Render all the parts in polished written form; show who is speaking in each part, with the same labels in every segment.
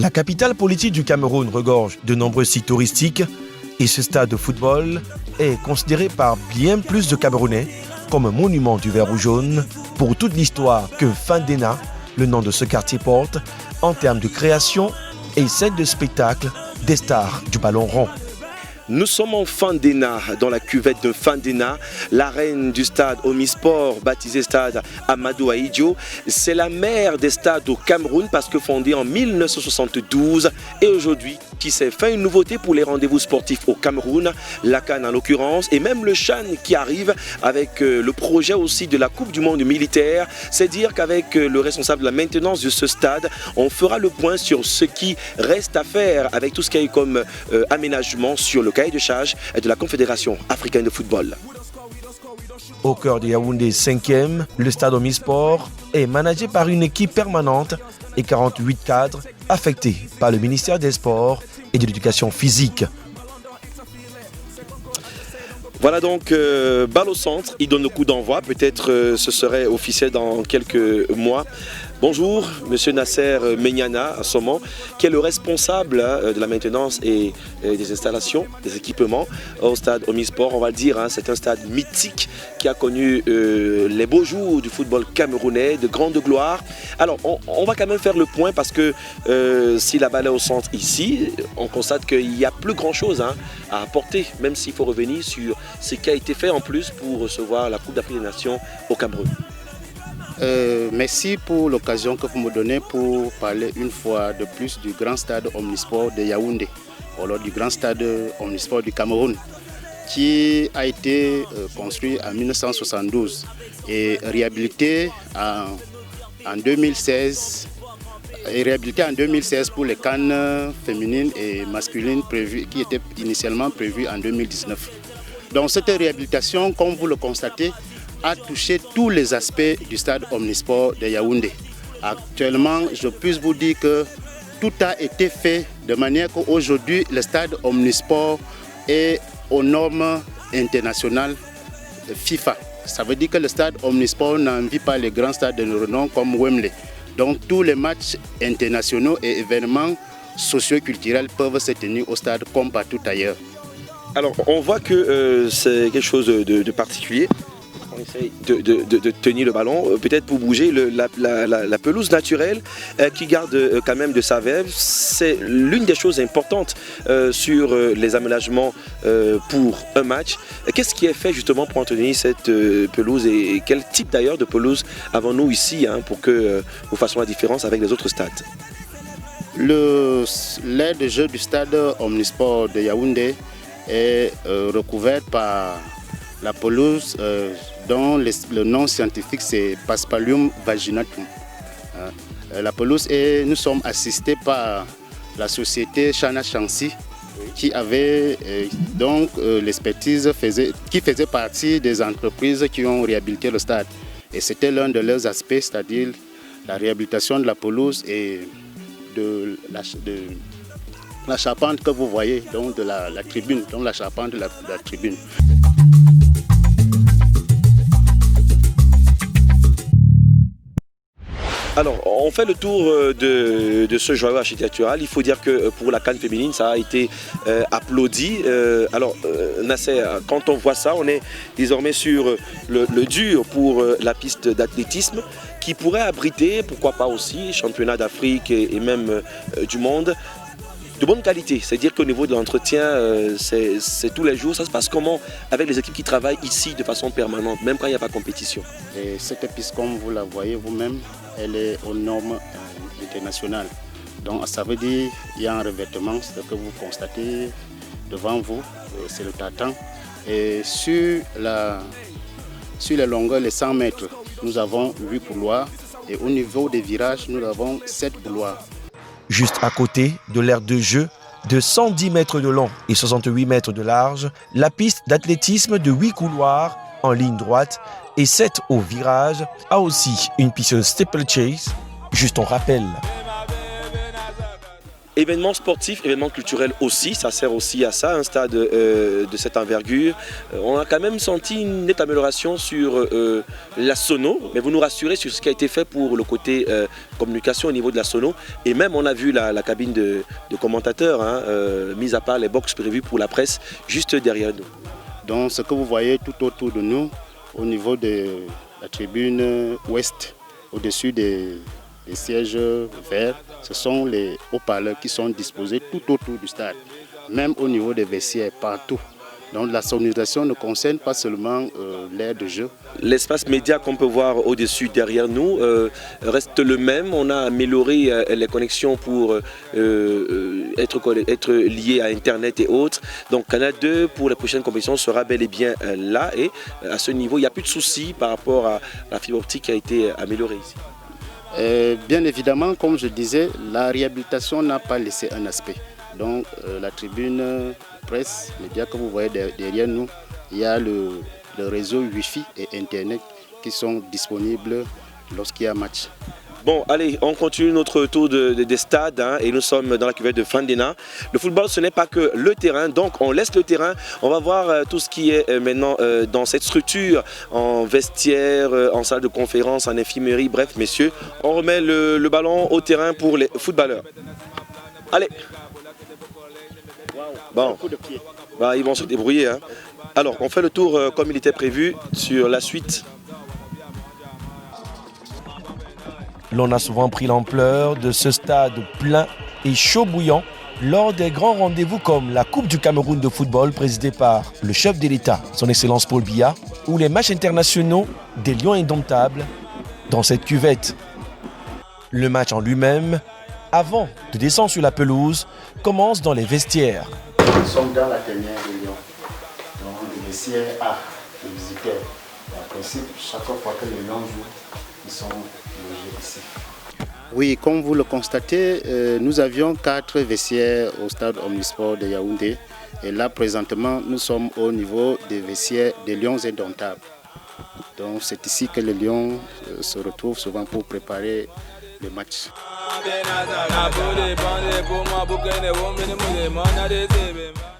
Speaker 1: La capitale politique du Cameroun regorge de nombreux sites touristiques et ce stade de football est considéré par bien plus de Camerounais comme un monument du vert ou jaune pour toute l'histoire que Fandena, le nom de ce quartier, porte en termes de création et scène de spectacle des stars du ballon rond. Nous sommes en Fandena, dans la cuvette de Fandena, l'arène du stade Omnisport, baptisé stade Amadou Ahidjo. C'est la mère des stades au Cameroun parce que fondée en 1972 et aujourd'hui qui s'est fait une nouveauté pour les rendez-vous sportifs au Cameroun, la CAN en l'occurrence, et même le CHAN qui arrive avec le projet aussi de la Coupe du Monde militaire. C'est dire qu'avec le responsable de la maintenance de ce stade, on fera le point sur ce qui reste à faire avec tout ce qu'il y a eu comme aménagement sur le cahier de charge de la Confédération africaine de football. Au cœur de Yaoundé 5e, le stade Omnisport est managé par une équipe permanente et 48 cadres affectés par le ministère des Sports et de l'Éducation physique. Voilà donc balle au centre, il donne le coup d'envoi, peut-être ce serait officiel dans quelques mois. Bonjour, Monsieur Nasser Megnana, à ce moment, qui est le responsable de la maintenance et des installations, des équipements au stade Omnisport. On va le dire, c'est un stade mythique qui a connu les beaux jours du football camerounais, de grande gloire. Alors, on va quand même faire le point parce que si la balle est au centre ici, on constate qu'il n'y a plus grand-chose à apporter, même s'il faut revenir sur ce qui a été fait en plus pour recevoir la Coupe d'Afrique des Nations au Cameroun.
Speaker 2: Merci pour l'occasion que vous me donnez pour parler une fois de plus du grand stade Omnisport de Yaoundé, ou alors du grand stade Omnisport du Cameroun, qui a été construit en 1972 et réhabilité en 2016. Et réhabilité en 2016 pour les CAN féminines et masculines qui étaient initialement prévues en 2019. Donc cette réhabilitation, comme vous le constatez, a touché tous les aspects du stade Omnisport de Yaoundé. Actuellement, je puisse vous dire que tout a été fait de manière qu'aujourd'hui, le stade Omnisport est aux normes internationales FIFA. Ça veut dire que le stade Omnisport n'envie pas les grands stades de renom comme Wembley. Donc tous les matchs internationaux et événements socio-culturels peuvent se tenir au stade comme partout ailleurs.
Speaker 1: Alors on voit que c'est quelque chose de particulier. On essaye de tenir le ballon, peut-être pour bouger la pelouse naturelle qui garde quand même de sa verve. C'est l'une des choses importantes sur les aménagements pour un match. Qu'est-ce qui est fait justement pour entretenir cette pelouse et quel type d'ailleurs de pelouse avons-nous ici pour que nous fassions la différence avec les autres stades?
Speaker 2: L'aire de jeu du stade Omnisport de Yaoundé est recouverte par la pelouse dont le nom scientifique c'est Paspalium vaginatum. La pelouse et nous sommes assistés par la société Chana Chansi qui avait donc l'expertise qui faisait partie des entreprises qui ont réhabilité le stade. Et c'était l'un de leurs aspects, c'est-à-dire la réhabilitation de la pelouse et de la charpente que vous voyez, donc de la tribune, donc la charpente de la tribune.
Speaker 1: Alors, on fait le tour de ce joyau architectural. Il faut dire que pour la CAN féminine, ça a été applaudi. Nasser, quand on voit ça, on est désormais sur le dur pour la piste d'athlétisme qui pourrait abriter, pourquoi pas aussi, championnat d'Afrique et même du monde. De bonne qualité, c'est-à-dire qu'au niveau de l'entretien, c'est tous les jours. Ça se passe comment avec les équipes qui travaillent ici de façon permanente, même quand il n'y a pas de compétition?
Speaker 2: Et cette piste, comme vous la voyez vous-même, elle est aux normes internationales. Donc ça veut dire qu'il y a un revêtement, ce que vous constatez devant vous, c'est le tartan. Et sur les longueurs, les 100 mètres, nous avons 8 couloirs. Et au niveau des virages, nous avons 7 couloirs.
Speaker 1: Juste à côté de l'aire de jeu de 110 mètres de long et 68 mètres de large, la piste d'athlétisme de 8 couloirs en ligne droite et 7 au virage a aussi une piste steeplechase, juste en rappel. Événements sportifs, événements culturels aussi, ça sert aussi à ça, un stade de cette envergure. On a quand même senti une nette amélioration sur la sono, mais vous nous rassurez sur ce qui a été fait pour le côté communication au niveau de la sono. Et même on a vu la cabine de commentateurs, hein, mis à part les box prévus pour la presse, juste derrière nous.
Speaker 2: Donc ce que vous voyez tout autour de nous, au niveau de la tribune ouest, au-dessus des sièges verts, ce sont les haut-parleurs qui sont disposés tout autour du stade, même au niveau des vestiaires, partout. Donc la sonorisation ne concerne pas seulement l'aire de jeu. L'espace média qu'on peut voir au-dessus derrière nous reste le même. On a amélioré les connexions pour être lié à Internet et autres. Donc Canal 2 pour les prochaines compétitions sera bel et bien là. Et à ce niveau, il n'y a plus de soucis par rapport à la fibre optique qui a été améliorée ici. Bien évidemment, comme je disais, la réhabilitation n'a pas laissé un aspect. Donc la tribune presse, médias que vous voyez derrière nous, il y a le réseau Wi-Fi et Internet qui sont disponibles lorsqu'il y a match. Bon, allez, on continue notre tour des stades hein, et nous sommes dans la cuvette de Fandena. Le football, ce n'est pas que le terrain, donc on laisse le terrain. On va voir tout ce qui est maintenant dans cette structure, en vestiaire, en salle de conférence, en infirmerie. Bref, messieurs, on remet le ballon au terrain pour les footballeurs. Allez. Bon, bah, ils vont se débrouiller. Hein. Alors, on fait le tour comme il était prévu sur la suite.
Speaker 1: L'on a souvent pris l'ampleur de ce stade plein et chaud bouillant lors des grands rendez-vous comme la Coupe du Cameroun de football présidée par le chef de l'État, son Excellence Paul Biya, ou les matchs internationaux des Lions indomptables dans cette cuvette. Le match en lui-même, avant de descendre sur la pelouse, commence dans les vestiaires.
Speaker 2: Nous sommes dans la tanière des Lions, donc le vestiaire A, les visiteurs. En principe, chaque fois que les Lions jouent, ils sont logés ici. Oui, comme vous le constatez, nous avions 4 vestiaires au stade Omnisport de Yaoundé. Et là, présentement, nous sommes au niveau des vestiaires des Lions indomptables. Donc c'est ici que les Lions se retrouvent souvent pour préparer les matchs.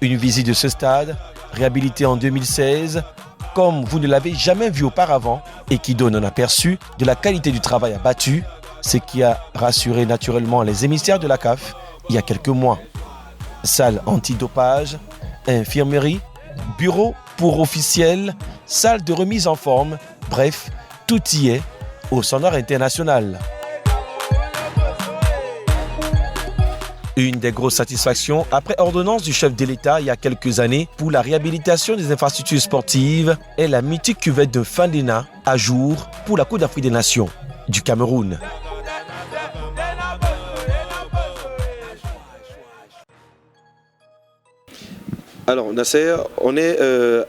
Speaker 1: Une visite de ce stade, réhabilité en 2016, comme vous ne l'avez jamais vu auparavant et qui donne un aperçu de la qualité du travail abattu, ce qui a rassuré naturellement les émissaires de la CAF il y a quelques mois. Salle antidopage, infirmerie, bureau pour officiels, salle de remise en forme, bref, tout y est au standard international. Une des grosses satisfactions après ordonnance du chef de l'État il y a quelques années pour la réhabilitation des infrastructures sportives est la mythique cuvette de Fandena à jour pour la Coupe d'Afrique des Nations du Cameroun. Alors Nasser, on est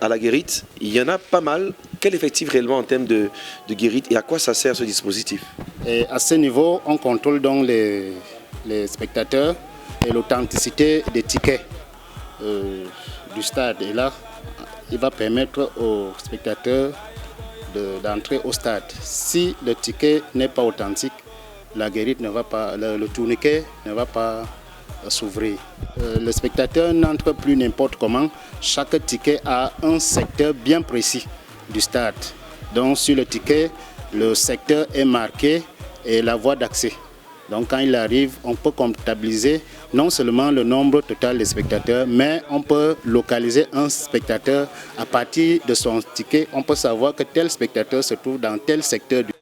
Speaker 1: à la guérite, il y en a pas mal. Quel effectif réellement en termes de guérite et à quoi ça sert ce dispositif?
Speaker 2: Et à ce niveau, on contrôle donc les spectateurs et l'authenticité des tickets du stade. Et là, il va permettre aux spectateurs d'entrer au stade. Si le ticket n'est pas authentique, la guérite ne va pas, le tourniquet ne va pas s'ouvrir. Le spectateur n'entre plus n'importe comment. Chaque ticket a un secteur bien précis du stade. Donc sur le ticket, le secteur est marqué et la voie d'accès. Donc quand il arrive, on peut comptabiliser non seulement le nombre total de spectateurs, mais on peut localiser un spectateur. À partir de son ticket, on peut savoir que tel spectateur se trouve dans tel secteur du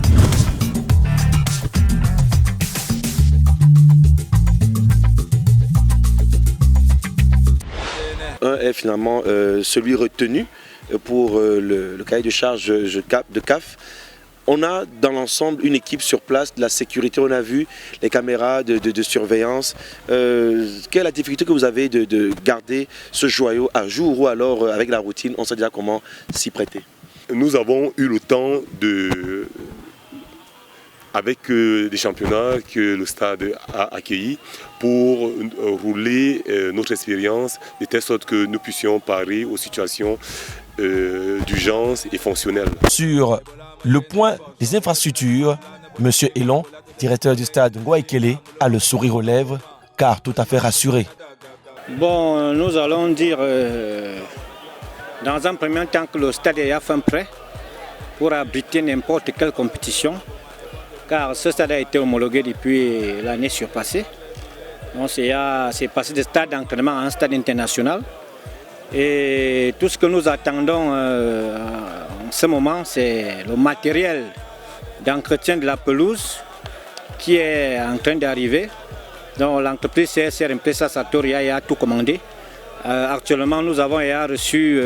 Speaker 1: est finalement celui retenu pour le cahier de charge de CAF. On a dans l'ensemble une équipe sur place, de la sécurité, on a vu les caméras de surveillance. Quelle est la difficulté que vous avez de garder ce joyau à jour ou alors avec la routine, on sait déjà comment s'y prêter?
Speaker 3: Nous avons eu le temps avec des championnats que le stade a accueillis pour rouler notre expérience de telle sorte que nous puissions parer aux situations d'urgence et fonctionnelles.
Speaker 1: Sur le point des infrastructures, M. Elon, directeur du stade Ngwa Ekele, a le sourire aux lèvres car tout à fait rassuré.
Speaker 4: Bon, nous allons dire dans un premier temps que le stade est à fin prêt pour abriter n'importe quelle compétition, car ce stade a été homologué depuis l'année surpassée. Donc c'est passé de stade d'entraînement à un stade international. Et tout ce que nous attendons en ce moment, c'est le matériel d'entretien de la pelouse qui est en train d'arriver. Donc l'entreprise CSR Empresa Sartoria a tout commandé. Actuellement, nous avons reçu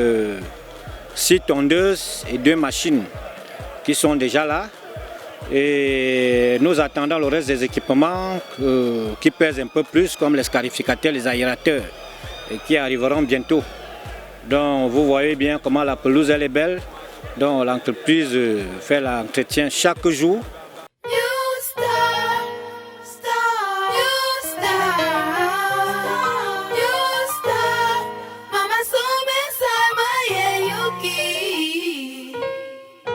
Speaker 4: 6 tondeuses et 2 machines qui sont déjà là. Et nous attendons le reste des équipements qui pèsent un peu plus, comme les scarificateurs, les aérateurs, et qui arriveront bientôt. Donc vous voyez bien comment la pelouse elle est belle. Donc l'entreprise fait l'entretien chaque jour.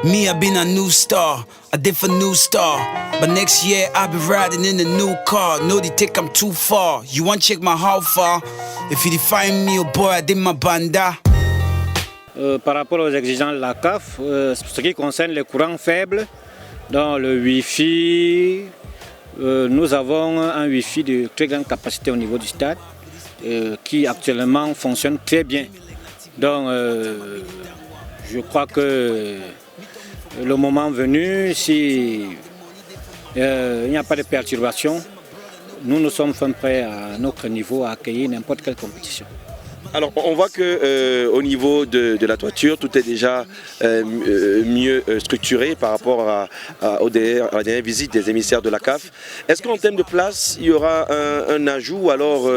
Speaker 5: Me, I've been a new star, a different new star. But next year, I'll be riding in a new car. No, they think I'm too far. You want check my how far? If you define me, oh boy, I did my banda.
Speaker 4: Par rapport aux exigences de la CAF, ce qui concerne les courants faibles, dans le Wi-Fi, nous avons un Wi-Fi de très grande capacité au niveau du stade qui actuellement fonctionne très bien. Donc, je crois que le moment venu, si il n'y a pas de perturbation, nous sommes fin prêts à notre niveau à accueillir n'importe quelle compétition.
Speaker 6: Alors on voit qu'au niveau de la toiture, tout est déjà mieux structuré par rapport à la dernière visite des émissaires de la CAF. Est-ce qu'en termes de place, il y aura un ajout ou alors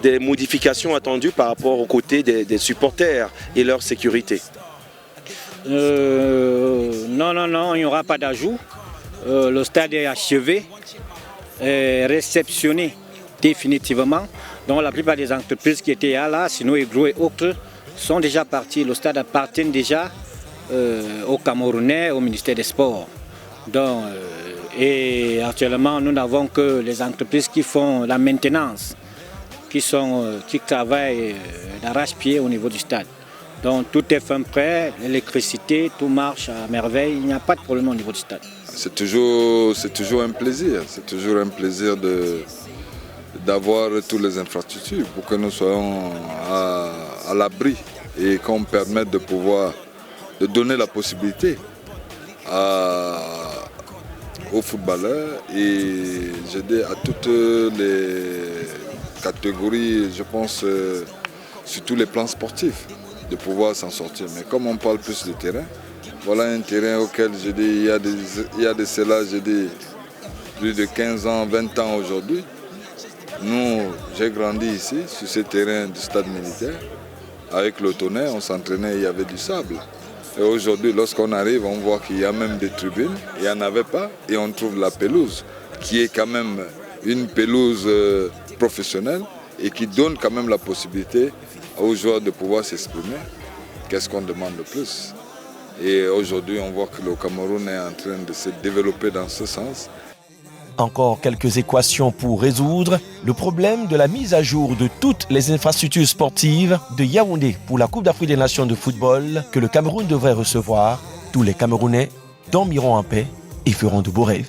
Speaker 6: des modifications attendues par rapport aux côtés des supporters et leur sécurité?
Speaker 4: Non, il n'y aura pas d'ajout. Le stade est achevé, réceptionné définitivement. Donc la plupart des entreprises qui étaient là, Sino Egro et autres, sont déjà partis. Le stade appartient déjà aux Camerounais, au ministère des Sports. Donc, et actuellement, nous n'avons que les entreprises qui font la maintenance, qui travaillent d'arrache-pied au niveau du stade. Donc tout est fin prêt, l'électricité, tout marche à merveille, il n'y a pas de problème au niveau du stade.
Speaker 7: C'est toujours un plaisir, d'avoir toutes les infrastructures pour que nous soyons à l'abri et qu'on permette de donner la possibilité aux footballeurs et à toutes les catégories, je pense, sur tous les plans sportifs, de pouvoir s'en sortir. Mais comme on parle plus de terrain, voilà un terrain auquel il y a de cela, plus de 15 ans, 20 ans aujourd'hui. Nous, j'ai grandi ici, sur ce terrain du stade militaire. Avec le tonnerre, on s'entraînait, il y avait du sable. Et aujourd'hui, lorsqu'on arrive, on voit qu'il y a même des tribunes. Il n'y en avait pas. Et on trouve la pelouse, qui est quand même une pelouse professionnelle et qui donne quand même la possibilité aux joueurs de pouvoir s'exprimer. Qu'est-ce qu'on demande de plus? Et aujourd'hui, on voit que le Cameroun est en train de se développer dans ce sens.
Speaker 1: Encore quelques équations pour résoudre le problème de la mise à jour de toutes les infrastructures sportives de Yaoundé pour la Coupe d'Afrique des Nations de football que le Cameroun devrait recevoir. Tous les Camerounais dormiront en paix et feront de beaux rêves.